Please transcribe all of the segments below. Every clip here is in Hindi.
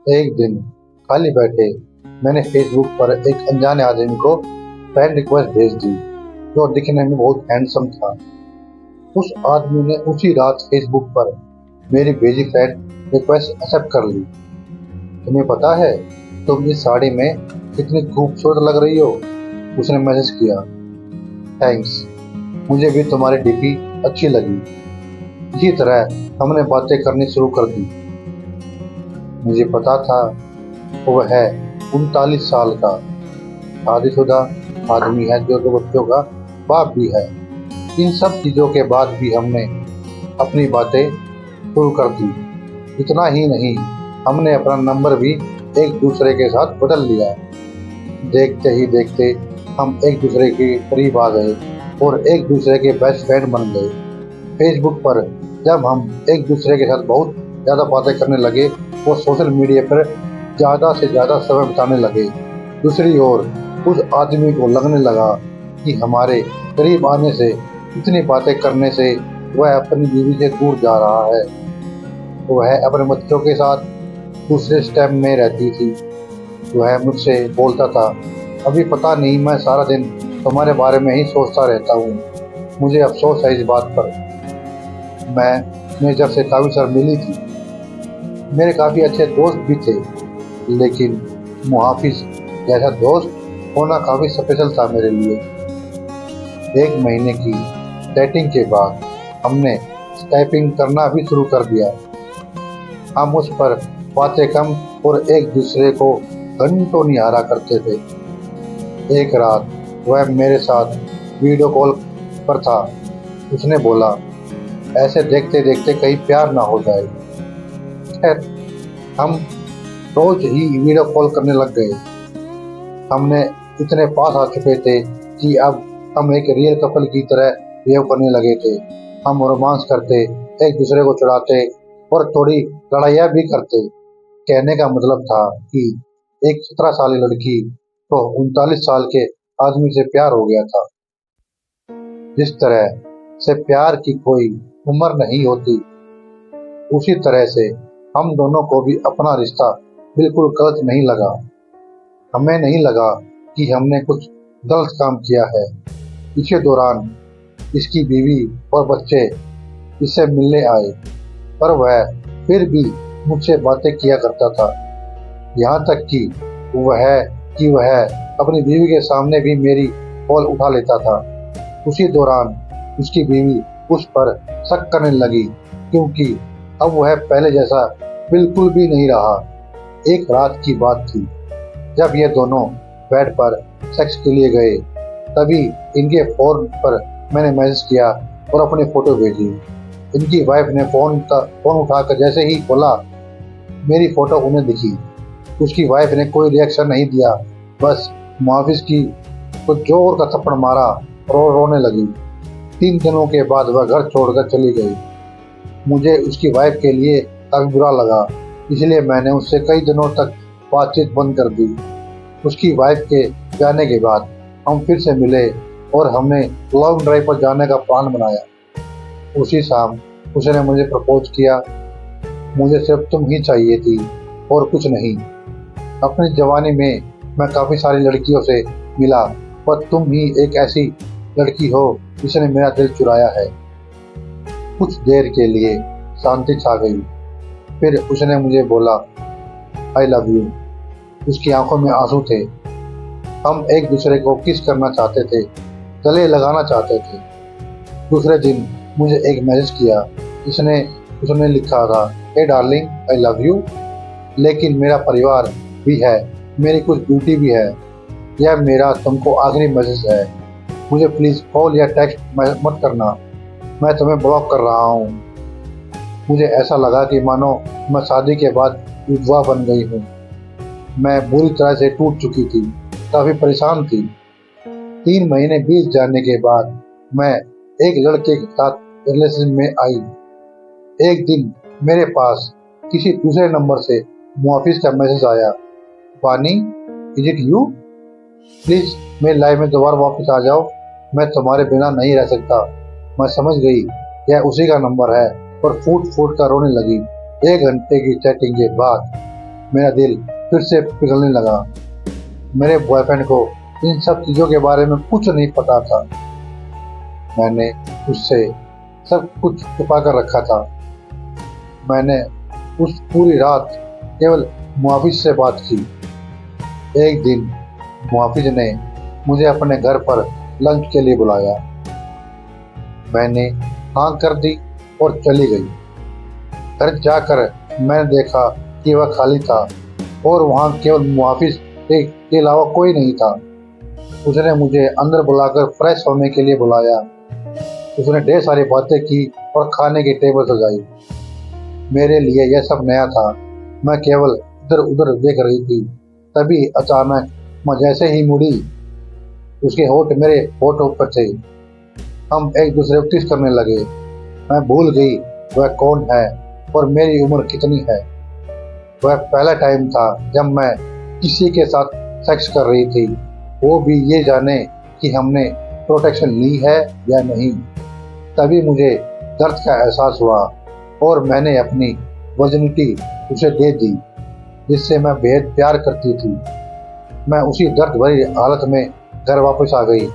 एक दिन खाली बैठे मैंने फेसबुक पर एक अनजाने आदमी को फ्रेंड रिक्वेस्ट भेज दी जो दिखने में बहुत हैंडसम था। उस आदमी ने उसी रात फेसबुक पर मेरी भेजी फ्रेंड रिक्वेस्ट एक्सेप्ट कर ली। तुम्हें पता है तुम इस साड़ी में कितनी खूबसूरत लग रही हो, उसने मैसेज किया। थैंक्स, मुझे भी तुम्हारी डीपी अच्छी लगी। इसी तरह हमने बातें करनी शुरू कर दी। मुझे पता था वह है 39 साल का शादीशुदा आदमी है जो 2 बच्चों का बाप भी है। इन सब चीजों के बाद भी हमने अपनी बातें शुरू कर दी। इतना ही नहीं, हमने अपना नंबर भी एक दूसरे के साथ बदल लिया। देखते ही देखते हम एक दूसरे के करीब आ गए और एक दूसरे के बेस्ट फ्रेंड बन गए। फेसबुक पर जब हम एक दूसरे के साथ बहुत ज़्यादा बातें करने लगे और सोशल मीडिया पर ज़्यादा से ज़्यादा समय बिताने लगे, दूसरी ओर उस आदमी को लगने लगा कि हमारे करीब आने से, इतनी बातें करने से वह अपनी बीवी से दूर जा रहा है। वह अपने बच्चों के साथ दूसरे स्टेप में रहती थी। वह मुझसे बोलता था, अभी पता नहीं, मैं सारा दिन तुम्हारे बारे में ही सोचता रहता हूँ। मुझे अफसोस है इस बात पर। मैं जब से काफ़ी शर्मीली थी। मेरे काफ़ी अच्छे दोस्त भी थे, लेकिन मुहाफिज जैसा दोस्त होना काफ़ी स्पेशल था मेरे लिए। 1 महीने की डेटिंग के बाद हमने स्काइपिंग करना भी शुरू कर दिया। हम उस पर बातें कम और एक दूसरे को घंटों निहारा करते थे। एक रात वह मेरे साथ वीडियो कॉल पर था। उसने बोला, ऐसे देखते देखते कहीं प्यार ना हो जाए। खैर, हम रोज ही वीडियो कॉल करने लग गए। हमने इतने पास आ चुके थे कि अब हम एक रियल कपल की तरह बिहेव करने लगे थे। हम रोमांस करते, एक दूसरे को चढ़ाते और थोड़ी लड़ाइयाँ भी करते। कहने का मतलब था कि एक 17 साल की लड़की को 39 साल के आदमी से प्यार हो गया था। जिस तरह से प्यार की कोई उम्र नहीं होती, उसी तरह से हम दोनों को भी अपना रिश्ता बिल्कुल गलत नहीं लगा। हमें नहीं लगा कि हमने कुछ गलत काम किया है। इसी दौरान इसकी बीवी और बच्चे इससे मिलने आए, पर वह फिर भी मुझसे बातें किया करता था। यहाँ तक कि वह अपनी बीवी के सामने भी मेरी कॉल उठा लेता था। उसी दौरान उसकी बीवी उस पर शक करने लगी, क्योंकि अब वह पहले जैसा बिल्कुल भी नहीं रहा। एक रात की बात थी, जब ये दोनों बेड पर सेक्स के लिए गए, तभी इनके फोन पर मैंने मैसेज किया और अपनी फोटो भेजी। इनकी वाइफ ने फोन उठाकर जैसे ही खोला, मेरी फोटो उन्हें दिखी। उसकी वाइफ ने कोई रिएक्शन नहीं दिया, बस मुहाफिज की तो जोर का थप्पड़ मारा और रोने लगी। 3 दिनों के बाद वह घर छोड़कर चली गई। मुझे उसकी वाइफ के लिए काफी बुरा लगा, इसलिए मैंने उससे कई दिनों तक बातचीत बंद कर दी। उसकी वाइफ के जाने के बाद हम फिर से मिले और हमने लॉन्ग ड्राइव पर जाने का प्लान बनाया। उसी शाम उसने मुझे प्रपोज किया। मुझे सिर्फ तुम ही चाहिए थी और कुछ नहीं। अपनी जवानी में मैं काफ़ी सारी लड़कियों से मिला, पर तुम ही एक ऐसी लड़की हो जिसने मेरा दिल चुराया है। कुछ देर के लिए शांति छा गई। फिर उसने मुझे बोला, आई लव यू। उसकी आंखों में आंसू थे। हम एक दूसरे को किस करना चाहते थे, गले लगाना चाहते थे। दूसरे दिन मुझे एक मैसेज किया। उसने लिखा था, हे डार्लिंग, आई लव यू, लेकिन मेरा परिवार भी है, मेरी कुछ ड्यूटी भी है। यह मेरा तुमको आखिरी मैसेज है। मुझे प्लीज़ कॉल या टेक्स्ट मत करना, मैं तुम्हें ब्लॉक कर रहा हूँ। मुझे ऐसा लगा कि मानो मैं शादी के बाद विधवा बन गई हूँ। मैं बुरी तरह से टूट चुकी थी, काफ़ी परेशान थी। 3 महीने बीत जाने के बाद मैं एक लड़के के साथ रिलेशन में आई। एक दिन मेरे पास किसी दूसरे नंबर से मुहाफिज का मैसेज आया, पानी, इज इट यू? प्लीज़ मेरी लाइफ में दोबारा वापस आ जाओ, मैं तुम्हारे बिना नहीं रह सकता। मैं समझ गई यह उसी का नंबर है और फूट फूट कर रोने लगी। 1 घंटे की चैटिंग के बाद मेरा दिल फिर से पिघलने लगा। मेरे बॉयफ्रेंड को इन सब चीज़ों के बारे में कुछ नहीं पता था। मैंने उससे सब कुछ छुपा कर रखा था। मैंने उस पूरी रात केवल मुआविज से बात की। एक दिन मुआविज ने मुझे अपने घर पर लंच के लिए बुलाया। मैंने हाँ कर दी और चली गई। घर जाकर मैंने देखा कि वह खाली था और वहाँ केवल मुआविज के अलावा कोई नहीं था। उसने मुझे अंदर बुलाकर फ्रेश होने के लिए बुलाया। उसने ढेर सारी बातें की और खाने की टेबल सजाई। मेरे लिए यह सब नया था। मैं केवल इधर उधर देख रही थी। तभी अचानक मैं जैसे ही मुड़ी, उसके होठ मेरे होठों पर थे। हम एक दूसरे को किस करने लगे। मैं भूल गई वह कौन है और मेरी उम्र कितनी है। वह पहला टाइम था जब मैं किसी के साथ सेक्स कर रही थी, वो भी ये जाने कि हमने प्रोटेक्शन ली है या नहीं। तभी मुझे दर्द का एहसास हुआ और मैंने अपनी वर्जिनिटी उसे दे दी, जिससे मैं बेहद प्यार करती थी। मैं उसी दर्द भरी हालत में घर वापस आ गई।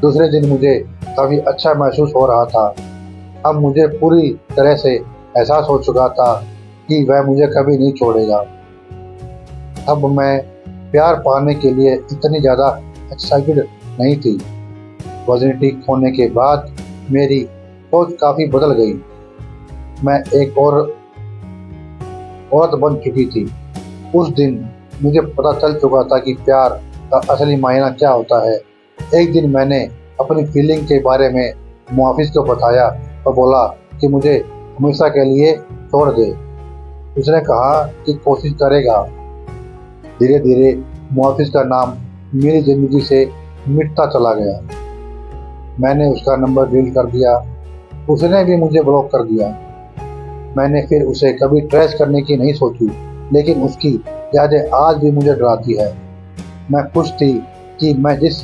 दूसरे दिन मुझे काफ़ी अच्छा महसूस हो रहा था। अब मुझे पूरी तरह से एहसास हो चुका था कि वह मुझे कभी नहीं छोड़ेगा। अब मैं प्यार पाने के लिए इतनी ज़्यादा एक्साइटेड नहीं थी। वर्जिनिटी खोने के बाद मेरी सोच काफ़ी बदल गई। मैं एक और औरत बन चुकी थी। उस दिन मुझे पता चल चुका था कि प्यार का असली मायना क्या होता है। एक दिन मैंने अपनी फीलिंग के बारे में मुआविज को बताया और बोला कि मुझे हमेशा के लिए छोड़ दे। उसने कहा कि कोशिश करेगा। धीरे धीरे मुआविज का नाम मेरी ज़िंदगी से मिटता चला गया। मैंने उसका नंबर डिलीट कर दिया। उसने भी मुझे ब्लॉक कर दिया। मैंने फिर उसे कभी ट्रेस करने की नहीं सोची, लेकिन उसकी यादें आज भी मुझे डराती है। मैं खुश थी कि मैं जिस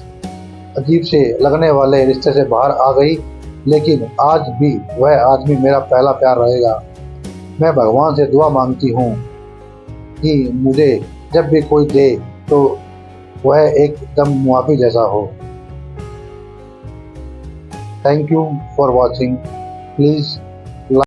अजीब से लगने वाले रिश्ते से बाहर आ गई, लेकिन आज भी वह आदमी मेरा पहला प्यार रहेगा। मैं भगवान से दुआ मांगती हूँ कि मुझे जब भी कोई दे तो वह एकदम मुआविज जैसा हो। Thank you for watching. Please